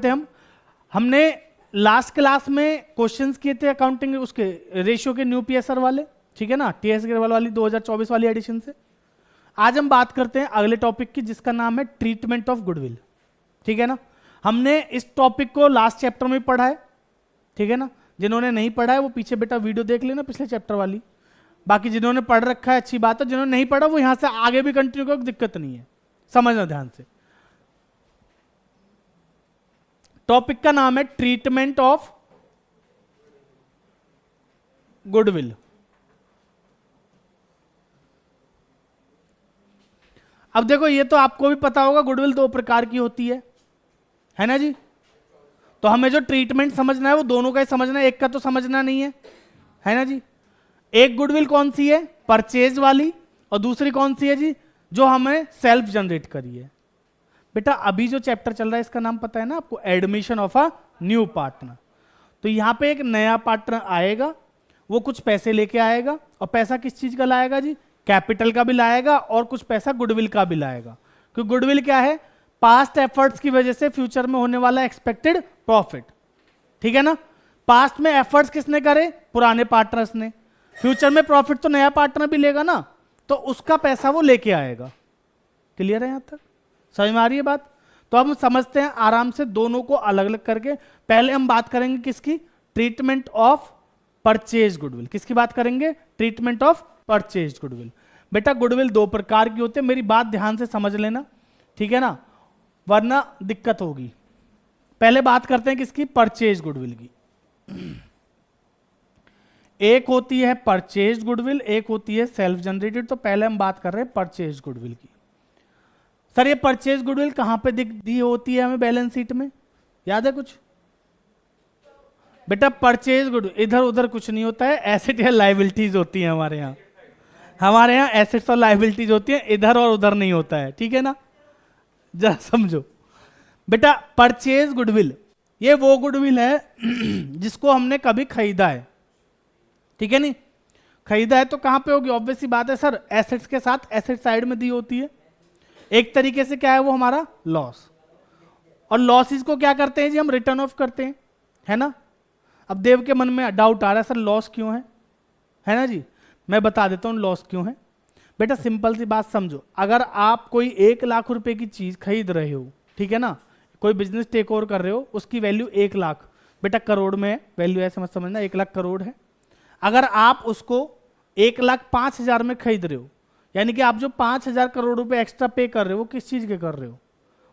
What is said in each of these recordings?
थे हमने last class में क्वेश्चंस किए थे अकाउंटिंग उसके रेशियो के न्यू पीएसआर वाले, ठीक है ना, टीएस अग्रवाल वाली 2024 वाली एडिशन से। आज हम बात करते हैं अगले टॉपिक की जिसका नाम है ट्रीटमेंट ऑफ गुडविल, ठीक है ना। हमने इस टॉपिक को लास्ट चैप्टर में पढ़ा है, ठीक है ना। जिन्होंने नहीं पढ़ा है वो पीछे बेटा वीडियो देख लेना पिछले चैप्टर वाली। बाकी जिन्होंने पढ़ रखा है अच्छी बात है, जिन्होंने नहीं पढ़ा वो यहां से आगे भी कंटिन्यू करो, दिक्कत नहीं है, समझना ध्यान से। टॉपिक का नाम है ट्रीटमेंट ऑफ गुडविल। अब देखो ये तो आपको भी पता होगा गुडविल दो प्रकार की होती है ना जी। तो हमें जो ट्रीटमेंट समझना है वो दोनों का ही समझना है, एक का तो समझना नहीं है ना जी। एक गुडविल कौन सी है, परचेज वाली, और दूसरी कौन सी है जी, जो हमें सेल्फ जनरेट करी है। बेटा अभी जो चैप्टर चल रहा है इसका नाम पता है ना आपको, admission of a new partner. तो यहां पे एक नया पार्टनर आएगा, वो कुछ पैसे लेके आएगा, और पैसा किस चीज का लाएगा जी, कैपिटल का भी लाएगा और कुछ पैसा गुडविल का भी लाएगा। क्योंकि गुडविल क्या है, पास्ट एफर्ट्स की वजह से फ्यूचर में होने वाला एक्सपेक्टेड प्रॉफिट, ठीक है ना। पास्ट में एफर्ट्स किसने करे, पुराने पार्टनर्स ने, फ्यूचर में प्रॉफिट तो नया पार्टनर भी लेगा ना, तो उसका पैसा वो लेके आएगा। क्लियर है यहां तक, समझ में आ रही है बात। तो अब हम समझते हैं आराम से दोनों को अलग अलग करके। पहले हम बात करेंगे किसकी, ट्रीटमेंट ऑफ परचेज गुडविल। किसकी बात करेंगे, ट्रीटमेंट ऑफ परचेज गुडविल। बेटा गुडविल दो प्रकार की होती है, मेरी बात ध्यान से समझ लेना, ठीक है ना, वरना दिक्कत होगी। पहले बात करते हैं किसकी, परचेज गुडविल की। एक होती है परचेज गुडविल, एक होती है सेल्फ जनरेटेड। तो पहले हम बात कर रहे हैं परचेज गुडविल की। सर ये परचेज गुडविल कहां पे दिख दी होती है हमें बैलेंस शीट में, याद है कुछ। बेटा परचेज गुडविल इधर उधर कुछ नहीं होता है, एसेट या लाइबिलिटीज होती है हमारे यहाँ। हमारे यहाँ एसेट्स और लाइबिलिटीज होती है, इधर और उधर नहीं होता है, ठीक है ना, जरा समझो। बेटा परचेज गुडविल ये वो गुडविल है जिसको हमने कभी खरीदा है, ठीक है नहीं। खरीदा है तो कहां पे होगी, ऑब्वियस सी बात है सर, एसेट्स के साथ एसेट साइड में दी होती है। एक तरीके से क्या है वो हमारा लॉस, और लॉसेस को क्या करते हैं जी, हम रिटर्न ऑफ करते हैं, है ना। अब देव के मन में डाउट आ रहा है सर लॉस क्यों है ना जी। मैं बता देता हूं लॉस क्यों है। बेटा सिंपल सी बात समझो, अगर आप कोई 1 लाख रुपए की चीज खरीद रहे हो, ठीक है ना, कोई बिजनेस टेक ओवर कर रहे हो, उसकी वैल्यू 1 लाख, बेटा करोड़ में वैल्यू है, समझना 1 लाख करोड़ है। अगर आप उसको 1,05,000 में खरीद रहे हो, यानी कि आप जो 5,000 करोड़ रुपए एक्स्ट्रा पे कर रहे हो, किस चीज के कर रहे हो,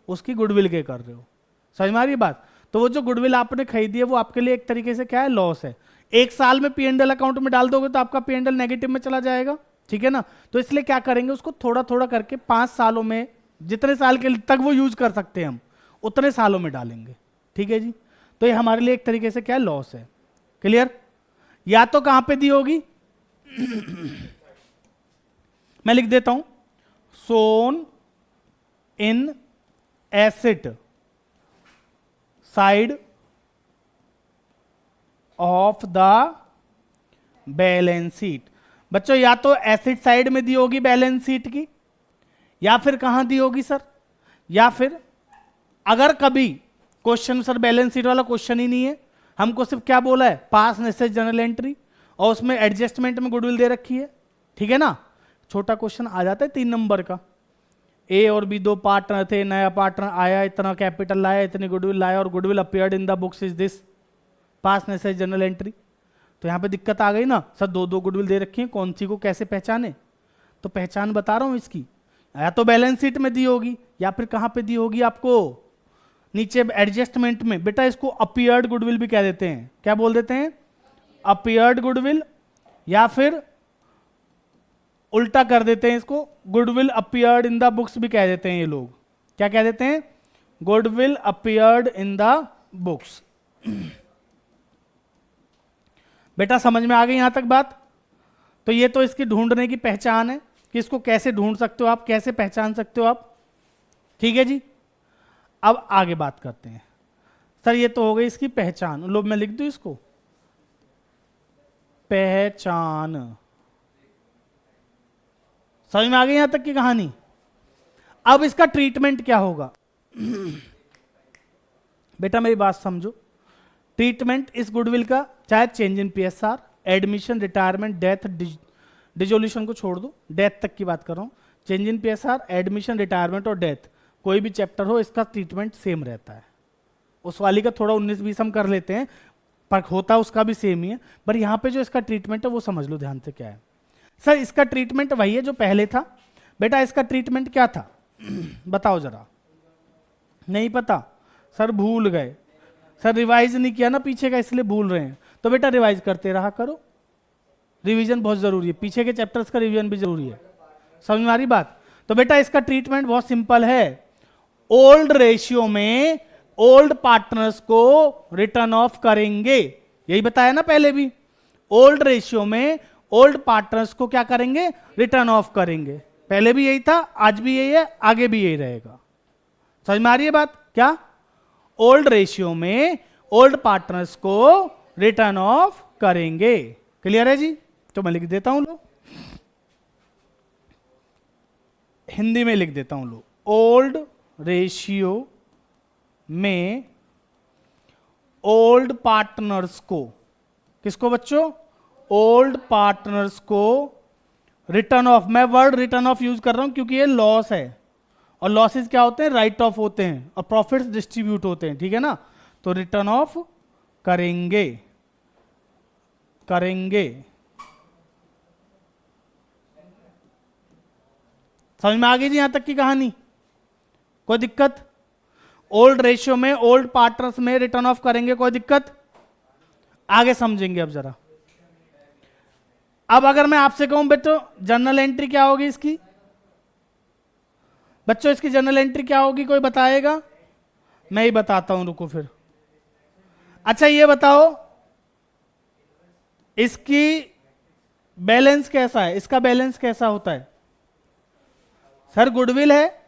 उसकी गुडविल के कर रहे हो। समझ में आ रही है बात। तो वो जो गुडविल आपने खरीदी है वो आपके लिए एक तरीके से क्या है, लॉस है। 1 साल में P&L अकाउंट में डाल दोगे तो आपका P&L नेगेटिव में चला जाएगा, ठीक है ना। तो इसलिए क्या करेंगे, उसको थोड़ा थोड़ा करके 5 सालों में, जितने साल के तक वो यूज कर सकते हैं हम उतने सालों में डालेंगे, ठीक है जी। तो ये हमारे लिए एक तरीके से क्या है, लॉस है। क्लियर। या तो कहां पे दी होगी मैं लिख देता हूं, shown in asset side of the balance sheet. बच्चों या तो एसेट साइड में दी होगी बैलेंस शीट की, या फिर कहां दी होगी सर, या फिर अगर कभी क्वेश्चन सर बैलेंस शीट वाला क्वेश्चन ही नहीं है, हमको सिर्फ क्या बोला है, पास नेसेस जर्नल एंट्री, और उसमें एडजस्टमेंट में गुडविल दे रखी है, ठीक है ना। छोटा क्वेश्चन आ जाता है 3 नंबर का, ए और बी 2 पार्टनर थे, नया पार्टनर आया, इतना कैपिटल लाया, इतनी गुडविल लाया, और goodwill appeared in the books is this, pass necessary journal entry. तो यहां पे दिक्कत आ गई ना सर, 2 गुडविल दे रखी है, कौन सी को कैसे पहचाने। तो पहचान बता रहा हूं इसकी, या तो बैलेंस शीट में दी होगी, या फिर कहां पे दी होगी आपको, नीचे एडजस्टमेंट में। बेटा इसको अपीयर्ड गुडविल भी कह देते हैं, क्या बोल देते हैं, अपीयर्ड गुडविल, या फिर उल्टा कर देते हैं इसको, goodwill appeared in the books भी कह देते हैं ये लोग। क्या कह देते हैं, goodwill appeared in the books. बेटा समझ में आ गई यहां तक बात। तो ये तो इसकी ढूंढने की पहचान है कि इसको कैसे ढूंढ सकते हो आप, कैसे पहचान सकते हो आप, ठीक है जी। अब आगे बात करते हैं। सर ये तो हो गई इसकी पहचान, लो मैं लिख दूं इसको, पहचान। समझ में आ गई यहां तक की कहानी। अब इसका ट्रीटमेंट क्या होगा बेटा मेरी बात समझो, ट्रीटमेंट इस गुडविल का चाहे change in PSR, admission, retirement, death, dissolution को छोड़ दो, डेथ तक की बात कर रहा हूँ, change in PSR, admission, retirement और डेथ, कोई भी चैप्टर हो इसका ट्रीटमेंट सेम रहता है। उस वाली का थोड़ा 19-20 हम कर लेते हैं, पर होता उसका भी सेम ही है। पर यहाँ पे जो इसका ट्रीटमेंट है वो समझ लो ध्यान से क्या है। सर इसका ट्रीटमेंट वही है जो पहले था। बेटा इसका ट्रीटमेंट क्या था बताओ जरा। नहीं पता? सर भूल गए, सर रिवाइज नहीं किया ना पीछे का इसलिए भूल रहे हैं। तो बेटा रिवाइज करते रहा करो, रिवीजन बहुत जरूरी है, पीछे के चैप्टर्स का रिवीजन भी जरूरी है। समझ में आ रही बात? तो बेटा इसका ट्रीटमेंट बहुत सिंपल है। ओल्ड रेशियो में ओल्ड पार्टनर्स को रिटर्न ऑफ करेंगे, यही बताया ना पहले भी। ओल्ड रेशियो में ओल्ड पार्टनर्स को क्या करेंगे? रिटर्न ऑफ करेंगे। पहले भी यही था, आज भी यही है, आगे भी यही रहेगा। समझ में आ रही है बात? क्या? ओल्ड रेशियो में ओल्ड पार्टनर्स को रिटर्न ऑफ करेंगे। क्लियर है जी? तो मैं लिख देता हूं लो, हिंदी में लिख देता हूं लो। ओल्ड रेशियो में ओल्ड पार्टनर्स को, किसको बच्चों? ओल्ड पार्टनर्स को रिटर्न ऑफ, मैं वर्ड रिटर्न ऑफ यूज कर रहा हूं क्योंकि ये लॉस है, और लॉसेस क्या होते हैं? राइट ऑफ होते हैं, और प्रॉफिट्स डिस्ट्रीब्यूट होते हैं, ठीक है ना? तो रिटर्न ऑफ करेंगे, करेंगे। समझ में आ गई जी यहां तक की कहानी? कोई दिक्कत? ओल्ड रेशियो में ओल्ड पार्टनर्स में रिटर्न ऑफ करेंगे, कोई दिक्कत? आगे समझेंगे अब जरा। अब अगर मैं आपसे कहूं बेटो जर्नल एंट्री क्या होगी इसकी? बच्चों इसकी जर्नल एंट्री क्या होगी, कोई बताएगा? मैं ही बताता हूं, रुको फिर। अच्छा ये बताओ इसकी बैलेंस कैसा है? इसका बैलेंस कैसा होता है? सर गुडविल है,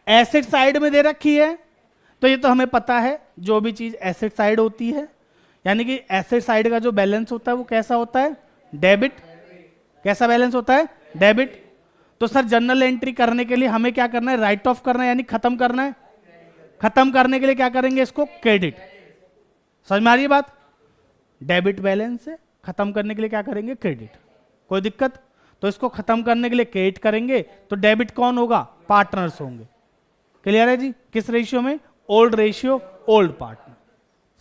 एसेट साइड में दे रखी है, तो ये तो हमें पता है जो भी चीज एसेट साइड होती है, यानी कि एसेट साइड का जो बैलेंस होता है वो कैसा होता है? डेबिट। कैसा बैलेंस होता है? डेबिट। तो सर जर्नल एंट्री करने के लिए हमें क्या करना है? राइट ऑफ करना है, यानी खत्म करना है। खत्म करने के लिए क्या करेंगे? इसको क्रेडिट। समझ में आ रही है बात? डेबिट बैलेंस है, खत्म करने के लिए क्या करेंगे? क्रेडिट। कोई दिक्कत? तो इसको खत्म करने के लिए क्रेडिट करेंगे, तो डेबिट कौन होगा? पार्टनर्स होंगे। क्लियर है जी? किस रेशियो में? Old ratio old partner.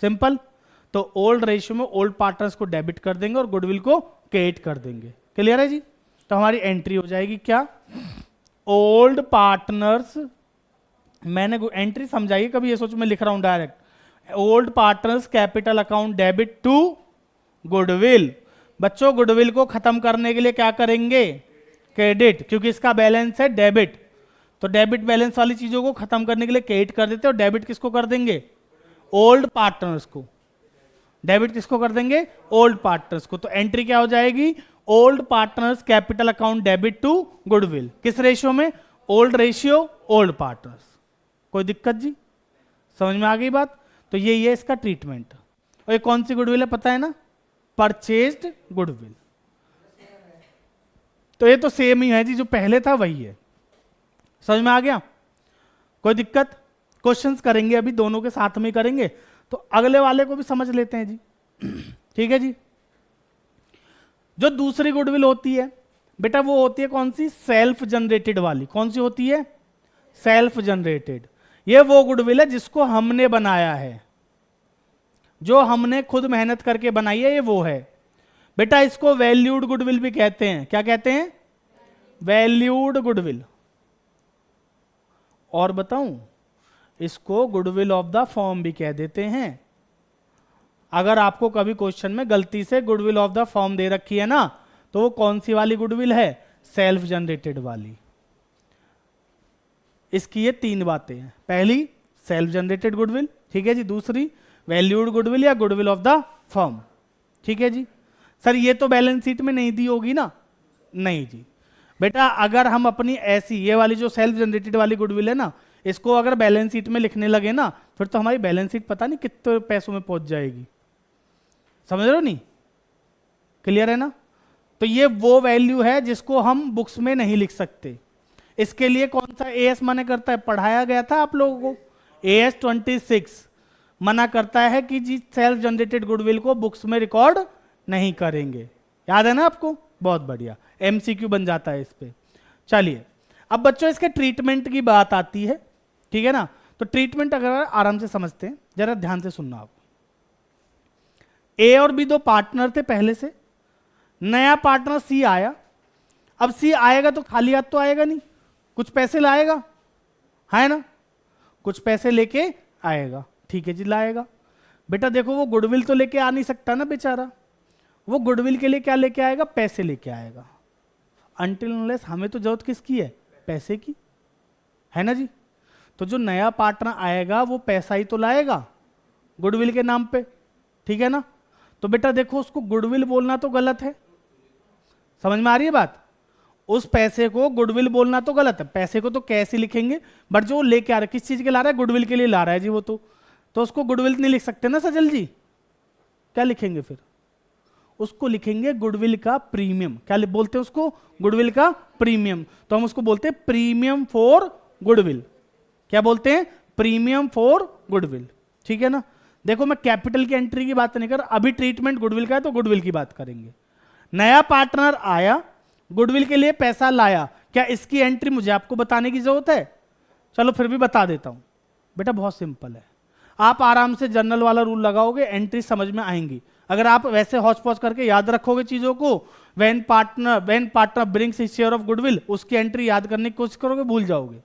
Simple. तो ओल्ड रेशियो में ओल्ड पार्टनर्स को डेबिट कर देंगे और गुडविल को क्रेडिट कर देंगे। क्लियर है जी? तो हमारी एंट्री हो जाएगी क्या? ओल्ड पार्टनर्स, मैंने एंट्री समझाइए, कभी ये सोच मैं लिख रहा हूं direct. Old partners capital account debit to goodwill. बच्चों गुडविल को खत्म करने के लिए क्या करेंगे? क्रेडिट, क्योंकि इसका बैलेंस है डेबिट, तो डेबिट बैलेंस वाली चीजों को खत्म करने के लिए क्रेडिट कर देते हैं, और डेबिट किसको कर देंगे? ओल्ड पार्टनर्स को। डेबिट किसको कर देंगे? ओल्ड पार्टनर्स को। तो एंट्री क्या हो जाएगी? Old partners capital account debit to goodwill. किस रेशियो में? Old ratio old partners. कोई दिक्कत जी? समझ में आ गई बात? तो ये इसका ट्रीटमेंट। और ये कौन सी गुडविल है पता है ना? Purchased goodwill. तो ये तो सेम ही है जी, जो पहले था वही है। समझ में आ गया? कोई दिक्कत? क्वेश्चंस करेंगे अभी, दोनों के साथ में करेंगे, तो अगले वाले को भी समझ लेते हैं जी। ठीक है जी? जो दूसरी गुडविल होती है बेटा, वो होती है कौन सी? सेल्फ जनरेटेड वाली। कौन सी होती है? Self generated. ये वो गुडविल है जिसको हमने बनाया है, जो हमने खुद मेहनत करके बनाई है, ये वो है बेटा। इसको वैल्यूड गुडविल भी कहते हैं। क्या कहते हैं? Valued goodwill. और बताऊं, इसको गुडविल ऑफ द फॉर्म भी कह देते हैं। अगर आपको कभी क्वेश्चन में गलती से गुडविल ऑफ द फॉर्म दे रखी है ना, तो वो कौन सी वाली गुडविल है? सेल्फ जनरेटेड वाली। इसकी ये 3 बातें हैं। पहली सेल्फ जनरेटेड गुडविल, ठीक है जी। दूसरी वैल्यूड गुडविल या गुडविल ऑफ द फर्म, ठीक है जी। सर ये तो बैलेंस शीट में नहीं दी होगी ना? नहीं जी बेटा, अगर हम अपनी ऐसी ये वाली जो सेल्फ जनरेटेड वाली गुडविल है ना, इसको अगर बैलेंस शीट में लिखने लगे ना, फिर तो हमारी बैलेंस शीट पता नहीं कितने पैसों में पहुंच जाएगी। समझ रहे हो नहीं? क्लियर है ना? तो ये वो वैल्यू है जिसको हम बुक्स में नहीं लिख सकते। इसके लिए कौन सा एएस माने करता है? पढ़ाया गया था आप लोगों को, AS 26। मना करता है कि जी सेल्फ जनरेटेड गुडविल को बुक्स में रिकॉर्ड नहीं करेंगे। याद है ना आपको? बहुत बढ़िया, एमसीक्यू बन जाता है इस पे। चलिए अब बच्चों इसके ट्रीटमेंट की बात आती है, ठीक है ना। तो ट्रीटमेंट अगर आराम से समझते हैं, जरा ध्यान से सुनना आप। ए और बी दो पार्टनर थे पहले से, नया पार्टनर सी आया। अब सी आएगा तो खाली हाथ तो आएगा नहीं, कुछ पैसे लाएगा, है ना, कुछ पैसे लेके आएगा। ठीक है जी, लाएगा। बेटा देखो वो गुडविल तो लेके आ नहीं सकता ना बेचारा, वो गुडविल के लिए क्या लेके आएगा? पैसे लेके आएगा। अनटिल अनलेस हमें तो जरूरत किसकी है? पैसे की, है ना जी। तो जो नया पार्टनर आएगा वो पैसा ही तो लाएगा गुडविल के नाम पे, ठीक है ना। तो बेटा देखो उसको गुडविल बोलना तो गलत है, समझ में आ रही है बात? उस पैसे को गुडविल बोलना तो गलत है, पैसे को तो कैसे लिखेंगे, बट जो लेके आ रहा है किस चीज के ला रहा है? गुडविल के लिए ला रहा है जी वो तो उसको गुडविल नहीं लिख सकते ना सजल जी। क्या लिखेंगे फिर? उसको लिखेंगे गुडविल का प्रीमियम। क्या बोलते हैं उसको? गुडविल का प्रीमियम। तो हम उसको बोलते हैं प्रीमियम फॉर गुडविल। क्या बोलते हैं? प्रीमियम फॉर गुडविल, ठीक है ना। देखो मैं कैपिटल की एंट्री की बात नहीं कर, अभी ट्रीटमेंट गुडविल का है तो गुडविल की बात करेंगे। नया पार्टनर आया, गुडविल के लिए पैसा लाया, क्या इसकी एंट्री मुझे आपको बताने की जरूरत है? चलो फिर भी बता देता हूं बेटा, बहुत सिंपल है। आप आराम से जर्नल वाला रूल लगाओगे, एंट्री समझ में आएंगी। अगर आप वैसे हौच पौच करके याद रखोगे चीजों को, when partner brings his share of goodwill, उसकी एंट्री याद करने की कोशिश करोगे, भूल जाओगे।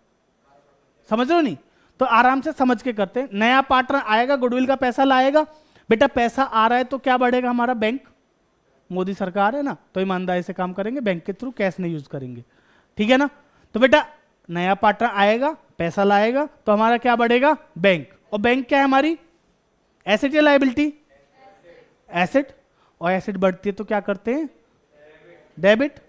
समझ रहे हो नहीं? तो आराम से समझ के करते हैं। नया पार्टनर आएगा, गुडविल का पैसा लाएगा। बेटा पैसा आ रहा है तो क्या बढ़ेगा हमारा? बैंक। मोदी सरकार है ना, तो ईमानदारी से काम करेंगे, बैंक के थ्रू कैश नहीं यूज करेंगे, ठीक है ना। तो बेटा नया पार्टनर आएगा, पैसा लाएगा, तो हमारा क्या बढ़ेगा? बैंक। और बैंक क्या है हमारी? एसेट या लायबिलिटी? एसेट। और एसेट बढ़ती है तो क्या करते हैं? डेबिट।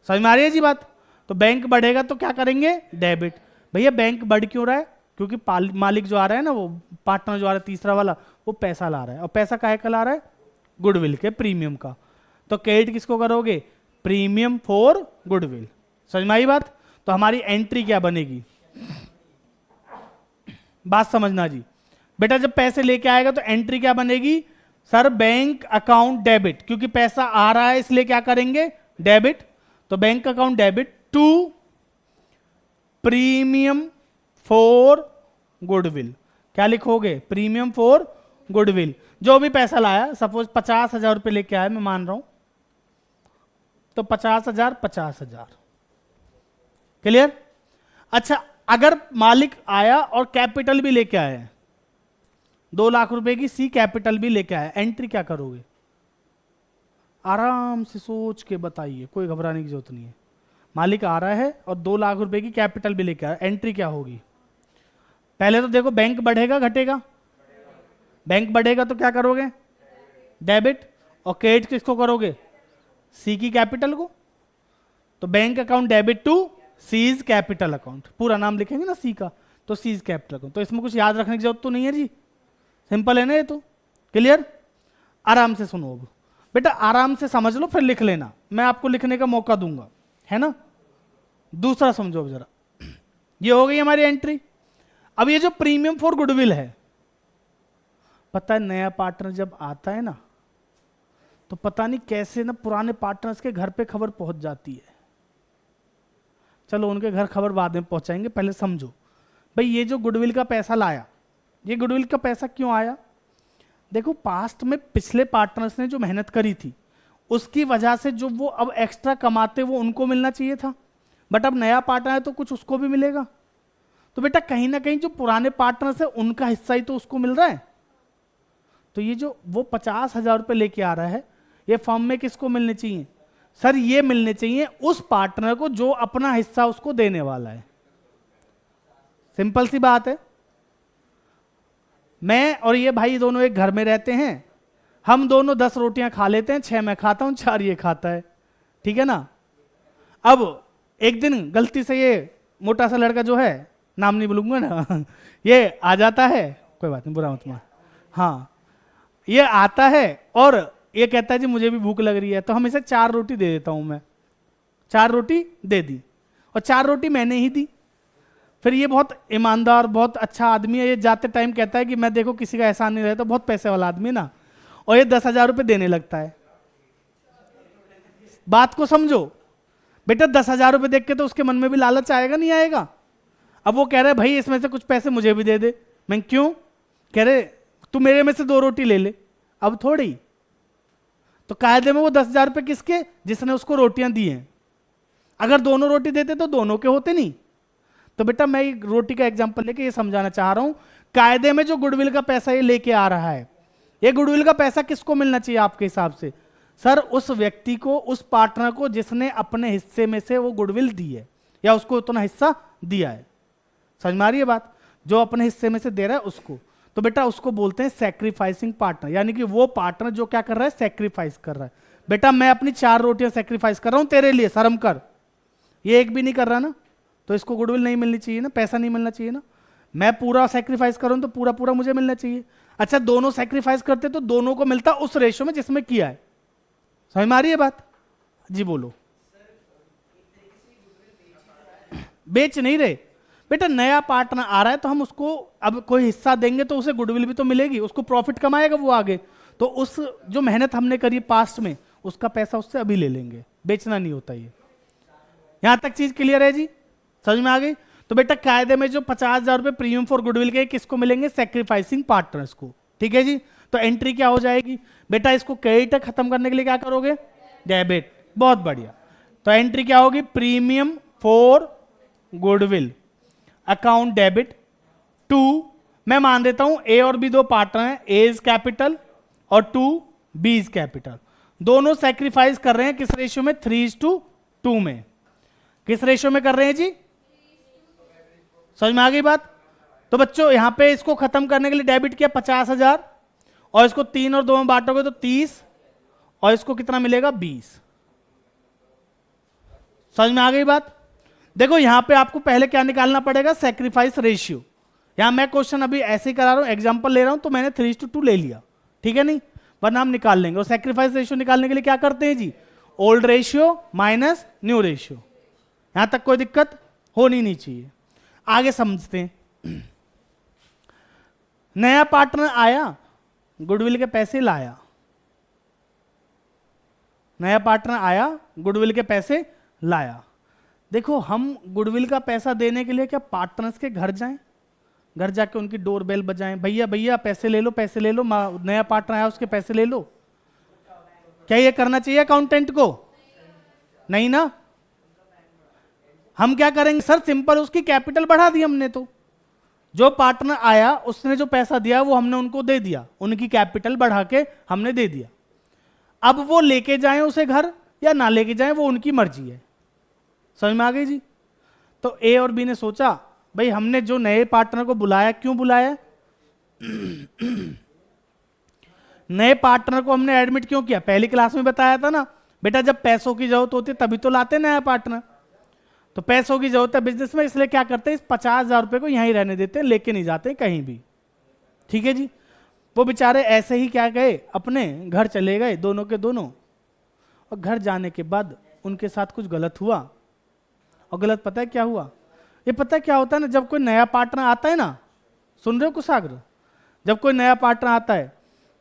समझ में आ रही है जी बात? तो बैंक बढ़ेगा तो क्या करेंगे? डेबिट। भैया बैंक बढ़ क्यों रहा है? क्योंकि मालिक जो आ रहा है ना, वो पार्टनर जो आ रहा है तीसरा वाला, वो पैसा ला रहा है। और पैसा काहे का ला रहा है? गुडविल के प्रीमियम का। तो क्रेडिट किसको करोगे? Premium for goodwill. समझ में आई बात? तो हमारी एंट्री क्या बनेगी? बात समझना जी। बेटा जब पैसे लेके आएगा तो एंट्री क्या बनेगी? सर बैंक अकाउंट डेबिट, क्योंकि पैसा आ रहा है इसलिए क्या करेंगे? डेबिट। तो bank account debit to premium for goodwill. क्या लिखोगे? Premium for goodwill. जो भी पैसा लाया, सपोज 50,000 रुपये लेके आया, मैं मान रहा हूं, तो 50,000 50,000। क्लियर? अच्छा अगर मालिक आया और कैपिटल भी लेके आया, 2 लाख रुपए की सी कैपिटल भी लेके आया, एंट्री क्या करोगे? आराम से सोच के बताइए, कोई घबराने की जरूरत नहीं है। मालिक आ रहा है और 2 लाख रुपए की कैपिटल भी लेके आया, एंट्री क्या होगी? पहले तो देखो बैंक बढ़ेगा घटेगा? बैंक बढ़ेगा तो क्या करोगे? डेबिट। और क्रेडिट किसको करोगे? सी की कैपिटल को। तो bank account debit to C's capital account, पूरा नाम लिखेंगे ना सी का, तो सीज कैपिटल अकाउंट। तो इसमें कुछ याद रखने की जरूरत तो नहीं है जी, सिंपल है ना ये तो। क्लियर? आराम से सुनो अब बेटा, आराम से समझ लो फिर लिख लेना, मैं आपको लिखने का मौका दूंगा, है ना। दूसरा समझो अब जरा, ये हो गई हमारी एंट्री। अब ये जो प्रीमियम फॉर गुडविल है, पता है नया पार्टनर जब आता है ना, तो पता नहीं कैसे ना पुराने पार्टनर्स के घर पे खबर पहुंच जाती है। चलो उनके घर खबर बाद में पहुंचाएंगे, पहले समझो भाई ये जो गुडविल का पैसा लाया, ये गुडविल का पैसा क्यों आया? देखो पास्ट में पिछले पार्टनर्स ने जो मेहनत करी थी उसकी वजह से जो वो अब एक्स्ट्रा कमाते वो उनको मिलना चाहिए था, बट अब नया पार्टनर है तो कुछ उसको भी मिलेगा। तो बेटा कहीं ना कहीं जो पुराने पार्टनर्स है उनका हिस्सा ही तो उसको मिल रहा है। तो ये जो वो 50,000 रुपये लेके आ रहा है, ये फॉर्म में किसको मिलने चाहिए? सर ये मिलने चाहिए उस पार्टनर को जो अपना हिस्सा उसको देने वाला है। सिंपल सी बात है। मैं और ये भाई दोनों एक घर में रहते हैं, हम दोनों 10 रोटियां खा लेते हैं, 6 मैं खाता हूं, 4 ये खाता है, ठीक है ना। अब एक दिन गलती से ये मोटा सा लड़का जो है, नाम नहीं बोलूंगा ना ये आ जाता है, कोई बात नहीं बुरा मत मान, हाँ ये आता है और ये कहता है जी मुझे भी भूख लग रही है, तो हम इसे 4 रोटी दे देता हूं मैं, 4 रोटी दे दी और 4 रोटी मैंने ही दी। फिर ये बहुत ईमानदार बहुत अच्छा आदमी है, ये जाते टाइम कहता है कि मैं देखो किसी का एहसान नहीं रहता, बहुत पैसे वाला आदमी ना, और ये 10,000 रुपये देने लगता है। बात को समझो बेटा, 10,000 रुपये देख के तो उसके मन में भी लालच आएगा नहीं आएगा? अब वो कह रहे भाई इसमें से कुछ पैसे मुझे भी दे दे। मैं क्यों? कह रहे तू मेरे में से 2 रोटी ले ले। अब थोड़ी, तो कायदे में वो 10,000 रुपये किसके? जिसने उसको रोटियां दी हैं। अगर दोनों रोटी देते तो दोनों के होते नहीं। तो बेटा मैं एक रोटी का एग्जांपल लेके ये समझाना चाह रहा हूं, कायदे में जो गुडविल का पैसा ये लेके आ रहा है, ये गुडविल का पैसा किसको मिलना चाहिए आपके हिसाब से? सर उस व्यक्ति को, उस पार्टनर को जिसने अपने हिस्से में से वो गुडविल दी है या उसको उतना हिस्सा दिया है। समझ में आ रही है बात? जो अपने हिस्से में से दे रहा है उसको, तो बेटा उसको बोलते हैं सैक्रिफाइसिंग पार्टनर, यानी कि वो पार्टनर जो क्या कर रहा है? सैक्रिफाइस कर रहा है। बेटा मैं अपनी 4 रोटियां सैक्रिफाइस कर रहा हूं तेरे लिए, शर्म कर। ये एक भी नहीं कर रहा ना, तो इसको गुडविल नहीं मिलनी चाहिए ना, पैसा नहीं मिलना चाहिए ना। मैं पूरा सैक्रिफाइस कर रहा हूं तो पूरा पूरा मुझे मिलना चाहिए। अच्छा दोनों सैक्रिफाइस करते तो दोनों को मिलता उस रेशो में जिसमें किया है। समझ में आ रही है बात? जी बोलो। बेच नहीं रहे बेटा, नया पार्टनर आ रहा है तो हम उसको अब कोई हिस्सा देंगे तो उसे गुडविल भी तो मिलेगी, उसको प्रॉफिट कमाएगा वो आगे, तो उस जो मेहनत हमने करी पास्ट में उसका पैसा उससे अभी ले लेंगे। बेचना नहीं होता ये। यहां तक चीज क्लियर है जी? समझ में आ गई? तो बेटा कायदे में जो 50,000 रुपए प्रीमियम फॉर गुडविल के किसको मिलेंगे? सैक्रिफाइसिंग पार्टनर्स को। ठीक है जी? तो एंट्री क्या हो जाएगी बेटा? इसको क्रेडिट खत्म करने के लिए क्या करोगे? डेबिट। बहुत बढ़िया। तो एंट्री क्या होगी? Premium for goodwill account debit to, मैं मान देता हूं ए और बी 2 पार्टनर हैं, ए इज कैपिटल और 2 बी इज कैपिटल। दोनों सैक्रिफाइस कर रहे हैं किस रेशियो में? 3:2 में। किस रेशियो में कर रहे हैं जी? समझ में आ गई बात? तो बच्चों यहां पे इसको खत्म करने के लिए डेबिट किया 50,000 और इसको 3 और 2 में बांटोगे तो 30 और इसको कितना मिलेगा? 20। समझ में आ गई बात? देखो यहां पे आपको पहले क्या निकालना पड़ेगा? Sacrifice ratio. यहां मैं क्वेश्चन अभी ऐसे ही करा रहा हूं, एग्जांपल ले रहा हूं, तो मैंने 3:2 ले लिया, ठीक है नहीं, वरना हम निकाल लेंगे। और सैक्रिफाइस रेशियो निकालने के लिए क्या करते हैं जी? Old ratio minus new ratio. यहां तक कोई दिक्कत होनी नहीं चाहिए। आगे समझते हैं। नया पार्टनर आया, गुडविल के पैसे लाया। नया पार्टनर आया, गुडविल के पैसे लाया। देखो हम गुडविल का पैसा देने के लिए क्या पार्टनर्स के घर जाएं? घर जाके उनकी डोरबेल बजाएं, भैया भैया पैसे ले लो, पैसे ले लो, नया पार्टनर आया उसके पैसे ले लो? क्या ये करना चाहिए अकाउंटेंट को? नहीं ना। हम क्या करेंगे सर? सिंपल उसकी कैपिटल बढ़ा दी हमने। तो जो पार्टनर आया उसने जो पैसा दिया वो हमने उनको दे दिया, उनकी कैपिटल बढ़ा के हमने दे दिया। अब वो लेके जाएं उसे घर या ना लेके जाएं वो उनकी मर्जी है। समझ में आ गई जी? तो ए और बी ने सोचा भाई हमने जो नए पार्टनर को बुलाया, क्यों बुलाया? नए पार्टनर को हमने एडमिट क्यों किया? पहली क्लास में बताया था ना बेटा, जब पैसों की जरूरत होती है तभी तो लाते नया पार्टनर। तो पैसों की जरूरत है बिजनेस में, इसलिए क्या करते हैं? इस 50,000 रुपए को यहीं रहने देते हैं, लेके नहीं जाते कहीं भी। ठीक है जी? वो बेचारे ऐसे ही क्या गए, अपने घर चले गए दोनों के दोनों। और घर जाने के बाद उनके साथ कुछ गलत हुआ। और गलत पता है क्या हुआ? ये पता है क्या होता है ना, जब कोई नया पार्टनर आता है ना, सुन रहे हो कुशाग्र? जब कोई नया पार्टनर आता है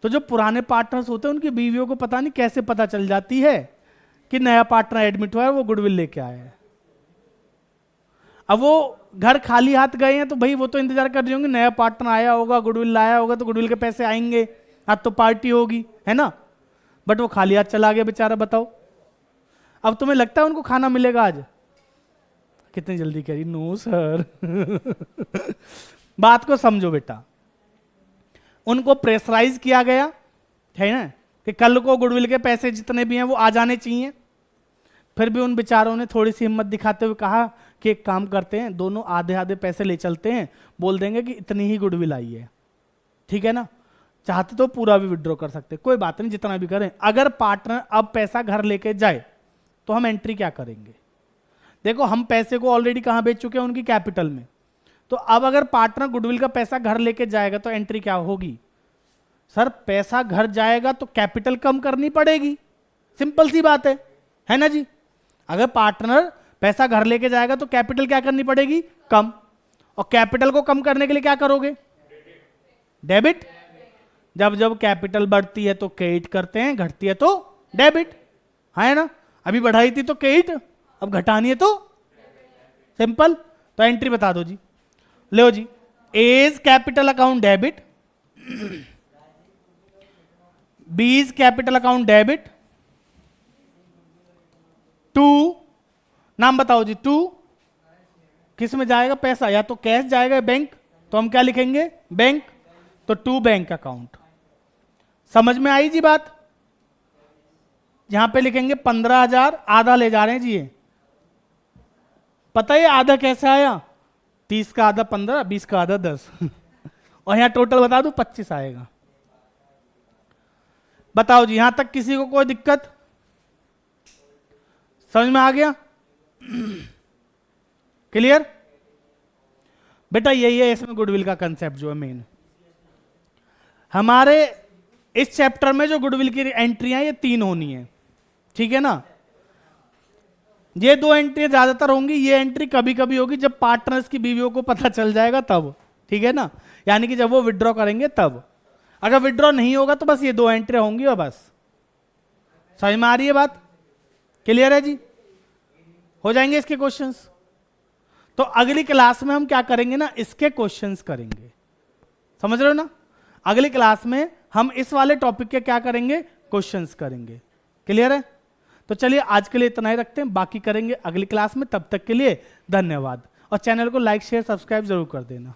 तो जो पुराने पार्टनर्स होते हैं उनकी बीवियों को पता नहीं कैसे पता चल जाती है कि नया पार्टनर एडमिट हुआ है, वो गुडविल लेके आया है। अब वो घर खाली हाथ गए हैं तो भाई वो तो इंतजार कर रही होंगे, नया पार्टनर आया होगा, गुडविल लाया होगा, तो गुडविल के पैसे आएंगे, आज तो पार्टी होगी, है ना। बट वो खाली हाथ चला गया बेचारा। बताओ अब तुम्हें लगता है उनको खाना मिलेगा आज? कितनी जल्दी कह रही नो सर। बात को समझो बेटा, उनको प्रेशराइज किया गया है ना कि कल को गुडविल के पैसे जितने भी हैं वो आ जाने चाहिए। फिर भी उन बेचारों ने थोड़ी सी हिम्मत दिखाते हुए कहा कि एक काम करते हैं, दोनों आधे आधे पैसे ले चलते हैं, बोल देंगे कि इतनी ही गुडविल आई है, ठीक है ना। चाहते तो पूरा भी विड्रॉ कर सकते, कोई बात नहीं, जितना भी करें। अगर पार्टनर अब पैसा घर लेके जाए तो हम एंट्री क्या करेंगे? देखो हम पैसे को ऑलरेडी कहां बेच चुके हैं? उनकी कैपिटल में। तो अब अगर पार्टनर गुडविल का पैसा घर लेके जाएगा तो एंट्री क्या होगी? सर पैसा घर जाएगा तो कैपिटल कम करनी पड़ेगी, सिंपल सी बात है ना जी। अगर पार्टनर पैसा घर लेके जाएगा तो कैपिटल क्या करनी पड़ेगी? कम। और कैपिटल को कम करने के लिए क्या करोगे? डेबिट। जब जब कैपिटल बढ़ती है तो क्रेडिट करते हैं, घटती है तो डेबिट, है ना? अभी बढ़ाई थी तो क्रेडिट, अब घटानी है तो सिंपल। तो एंट्री बता दो जी। लो जी, A is capital account debit, B is capital account debit, to, नाम बताओ जी, टू किस में जाएगा पैसा? या तो कैश जाएगा बैंक, तो हम क्या लिखेंगे? बैंक। तो टू बैंक अकाउंट। समझ में आई जी बात? यहां पे लिखेंगे 15,000, आधा ले जा रहे हैं जी ये। पता है आधा कैसे आया? 30 का आधा 15, 20 का आधा 10 और यहां टोटल बता दूं 25 आएगा। बताओ जी, यहां तक किसी को कोई दिक्कत? समझ में आ गया? क्लियर? बेटा यही है इसमें गुडविल का कंसेप्ट जो है मेन। हमारे इस चैप्टर में जो गुडविल की एंट्रियां ये 3 होनी है, ठीक है ना? ये 2 एंट्री ज्यादातर होंगी, ये एंट्री कभी कभी होगी जब पार्टनर्स की बीवियों को पता चल जाएगा तब, ठीक है ना? यानी कि जब वो विड्रॉ करेंगे तब। अगर विड्रॉ नहीं होगा तो बस ये 2 एंट्री होंगी और बस। समझ में आ रही है बात? क्लियर है जी? हो जाएंगे इसके क्वेश्चंस। तो अगली क्लास में हम क्या करेंगे ना, इसके क्वेश्चंस करेंगे। समझ रहे हो ना? अगली क्लास में हम इस वाले टॉपिक के क्या करेंगे? क्वेश्चंस करेंगे। क्लियर है? तो चलिए आज के लिए इतना ही रखते हैं, बाकी करेंगे अगली क्लास में। तब तक के लिए धन्यवाद, और चैनल को लाइक शेयर सब्सक्राइब जरूर कर देना।